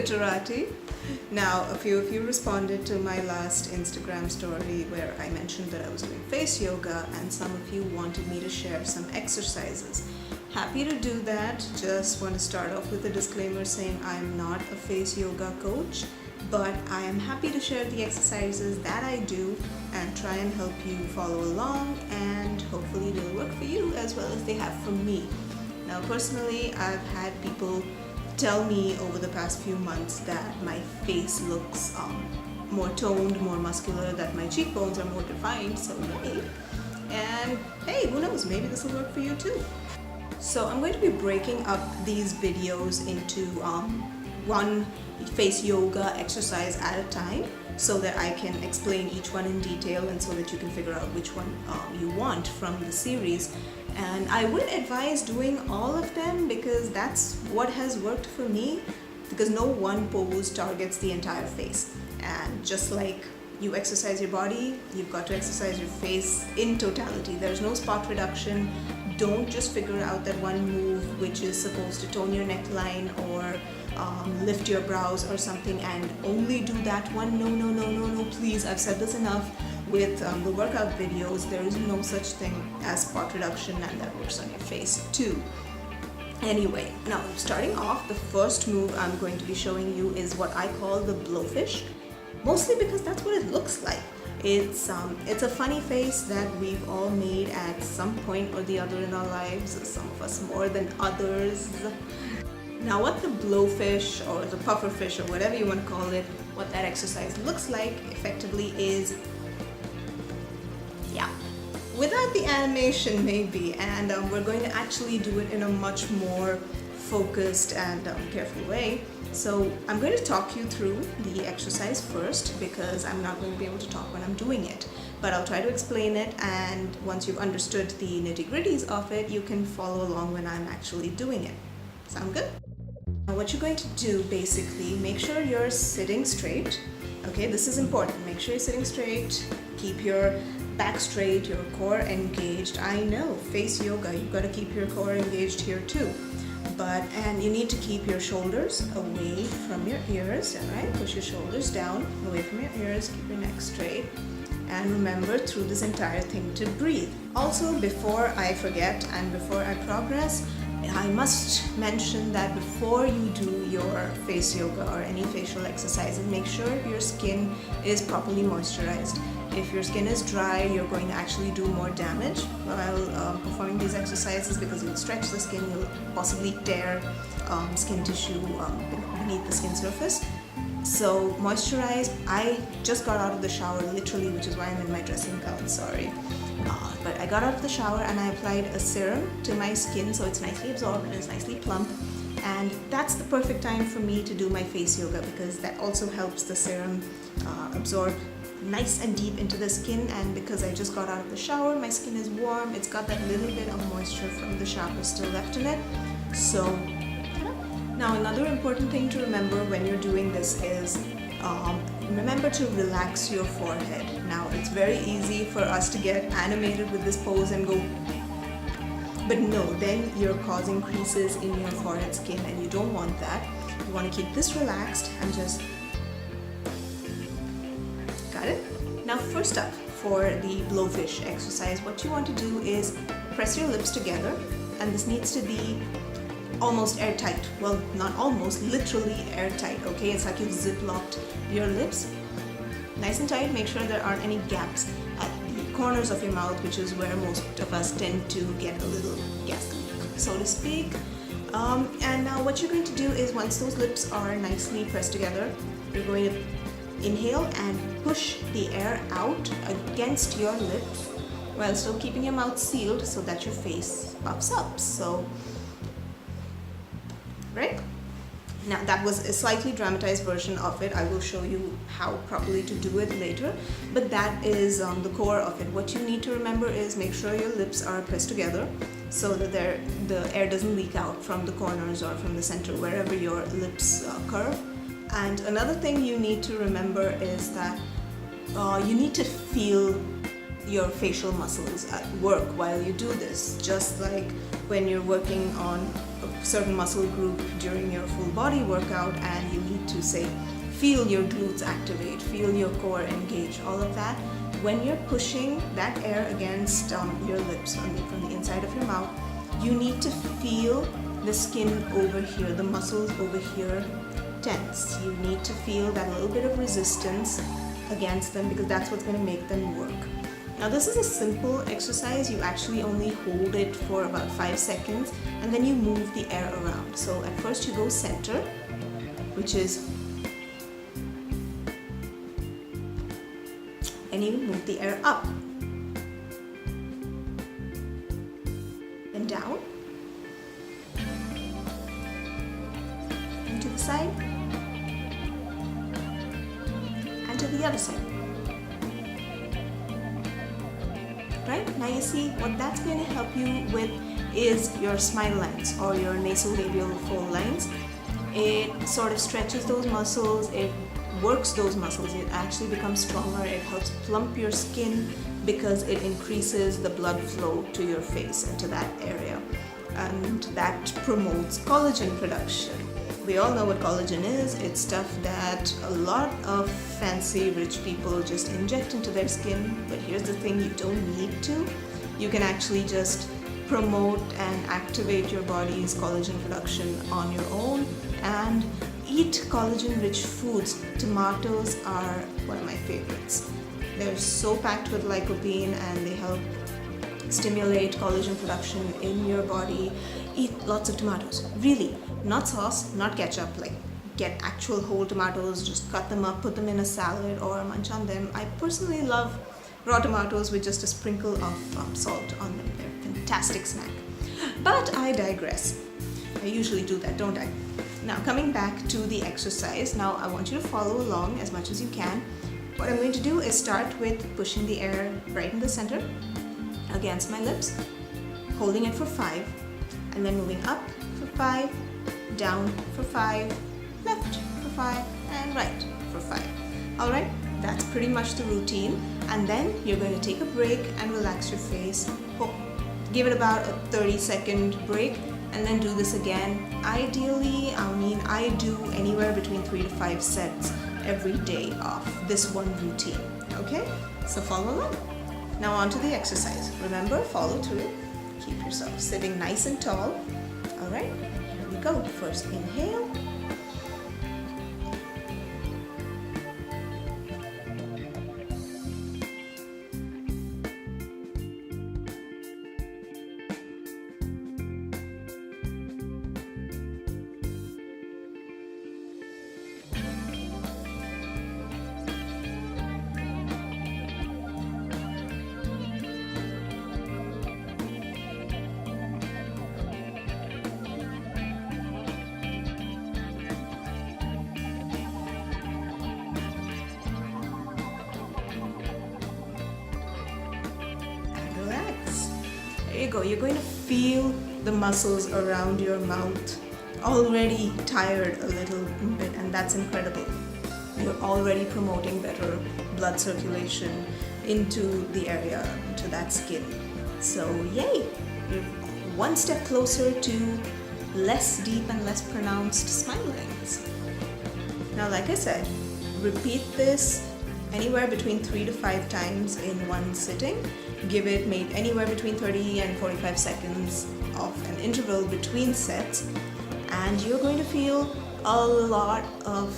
Gujarati. Now, a few of you responded to my last Instagram story where I mentioned that I was doing face yoga, and some of you wanted me to share some exercises. Happy to do that. Just want to start off with a disclaimer saying I'm not a face yoga coach, but I am happy to share the exercises that I do and try and help you follow along, and hopefully they'll work for you as well as they have for me. Now, personally, I've had people tell me over the past few months that my face looks more toned, more muscular, that my cheekbones are more defined, so yay. And hey, who knows, maybe this will work for you too. So I'm going to be breaking up these videos into one face yoga exercise at a time, so that I can explain each one in detail and so that you can figure out which one you want from the series. And I would advise doing all of them because that's what has worked for me, because no one pose targets the entire face. And just like you exercise your body, you've got to exercise your face in totality. There's no spot reduction. Don't just figure out that one move which is supposed to tone your neckline or lift your brows or something and only do that one. No, please, I've said this enough. With the workout videos, there is no such thing as spot reduction, and that works on your face too. Anyway, now starting off, the first move I'm going to be showing you is what I call the blowfish, mostly because that's what it looks like. It's a funny face that we've all made at some point or the other in our lives, some of us more than others. Now, what the blowfish or the pufferfish or whatever you want to call it, what that exercise looks like effectively is, without the animation maybe, and we're going to actually do it in a much more focused and careful way. So I'm going to talk you through the exercise first because I'm not going to be able to talk when I'm doing it, but I'll try to explain it, and once you've understood the nitty-gritties of it, you can follow along when I'm actually doing it. Sound good? Now, what you're going to do, basically, make sure you're sitting straight. Okay, this is important. Make sure you're sitting straight. Keep your back straight, your core engaged. I know, face yoga, you've got to keep your core engaged here too. And you need to keep your shoulders away from your ears, alright? Push your shoulders down, away from your ears, keep your neck straight. And remember through this entire thing to breathe. Also, before I forget and before I progress, I must mention that before you do your face yoga or any facial exercises, make sure your skin is properly moisturized. If your skin is dry, you're going to actually do more damage while performing these exercises, because you'll stretch the skin, you'll possibly tear skin tissue beneath the skin surface. So moisturize. I just got out of the shower literally, which is why I'm in my dressing gown, sorry. But I got out of the shower and I applied a serum to my skin so it's nicely absorbed and it's nicely plump. And that's the perfect time for me to do my face yoga, because that also helps the serum absorb nice and deep into the skin. And because I just got out of the shower, my skin is warm, it's got that little bit of moisture from the shower still left in it. So now, another important thing to remember when you're doing this is remember to relax your forehead. Now, it's very easy for us to get animated with this pose and go, but no, then you're causing creases in your forehead skin, and you don't want that. You want to keep this relaxed and just, got it? Now, first up, for the blowfish exercise, what you want to do is press your lips together, and this needs to be almost airtight. Well, not almost, literally airtight, okay? It's like you've zip-locked your lips nice and tight. Make sure there aren't any gaps at the corners of your mouth, which is where most of us tend to get a little gassy, so to speak. And now what you're going to do is, once those lips are nicely pressed together, you're going to inhale and push the air out against your lips while still keeping your mouth sealed so that your face puffs up. So, right? Now, that was a slightly dramatized version of it. I will show you how properly to do it later, but that is the core of it. What you need to remember is make sure your lips are pressed together so that the air doesn't leak out from the corners or from the center, wherever your lips curve. And another thing you need to remember is that you need to feel your facial muscles at work while you do this, just like when you're working on a certain muscle group during your full body workout and you need to say feel your glutes activate, feel your core engage, all of that. When you're pushing that air against your lips from the inside of your mouth, you need to feel the skin over here, the muscles over here tense. You need to feel that little bit of resistance against them because that's what's going to make them work. Now this is a simple exercise. You actually only hold it for about 5 seconds and then you move the air around. So at first you go center, which is, and you move the air up, then down, and to the side, and to the other side. Right? Now you see what that's going to help you with is your smile lines or your nasolabial fold lines. It sort of stretches those muscles, it works those muscles, it actually becomes stronger, it helps plump your skin because it increases the blood flow to your face and to that area, and that promotes collagen production. We all know what collagen is. It's stuff that a lot of fancy rich people just inject into their skin, but here's the thing, you don't need to. You can actually just promote and activate your body's collagen production on your own and eat collagen rich foods. Tomatoes are one of my favorites. They're so packed with lycopene and they help stimulate collagen production in your body. Eat lots of tomatoes, really, not sauce, not ketchup. Like, get actual whole tomatoes, just cut them up, put them in a salad or munch on them. I personally love raw tomatoes with just a sprinkle of salt on them. They're a fantastic snack. But I digress. I usually do that, don't I? Now coming back to the exercise, now I want you to follow along as much as you can. What I'm going to do is start with pushing the air right in the center against my lips, holding it for 5, and then moving up for 5, down for 5, left for 5, and right for 5. Alright, that's pretty much the routine. And then you're going to take a break and relax your face. Give it about a 30-second break and then do this again. Ideally, I do anywhere between 3 to 5 sets every day of this one routine. Okay, so follow along. Now on to the exercise. Remember, follow through. Keep yourself sitting nice and tall. Alright, here we go. First inhale. There you go. You're going to feel the muscles around your mouth already tired a little bit, and that's incredible. You're already promoting better blood circulation into the area, to that skin. So yay! You're one step closer to less deep and less pronounced smile lines. Now, like I said, repeat this anywhere between 3 to 5 times in one sitting. Give it maybe anywhere between 30 and 45 seconds of an interval between sets, and you're going to feel a lot of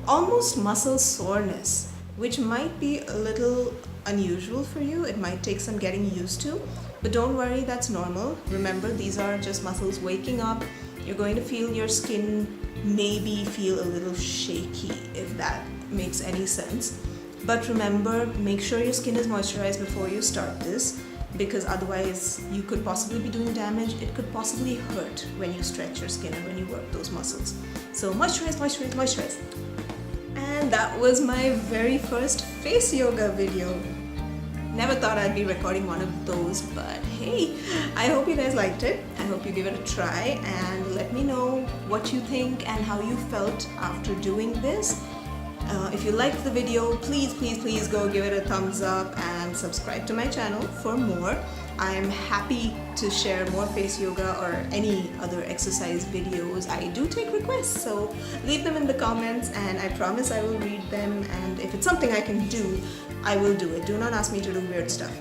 almost muscle soreness, which might be a little unusual for you. It might take some getting used to, but don't worry, that's normal. Remember, these are just muscles waking up. You're going to feel your skin maybe feel a little shaky, if that makes any sense. But remember, make sure your skin is moisturized before you start this, because otherwise you could possibly be doing damage. It could possibly hurt when you stretch your skin and when you work those muscles. So moisturize, moisturize, moisturize. And that was my very first face yoga video. Never thought I'd be recording one of those, but hey, I hope you guys liked it. I hope you give it a try and let me know what you think and how you felt after doing this. If you liked the video, please go give it a thumbs up and subscribe to my channel for more. I'm happy to share more face yoga or any other exercise videos. I do take requests, so leave them in the comments and I promise I will read them, and if it's something I can do, I will do it. Do not ask me to do weird stuff.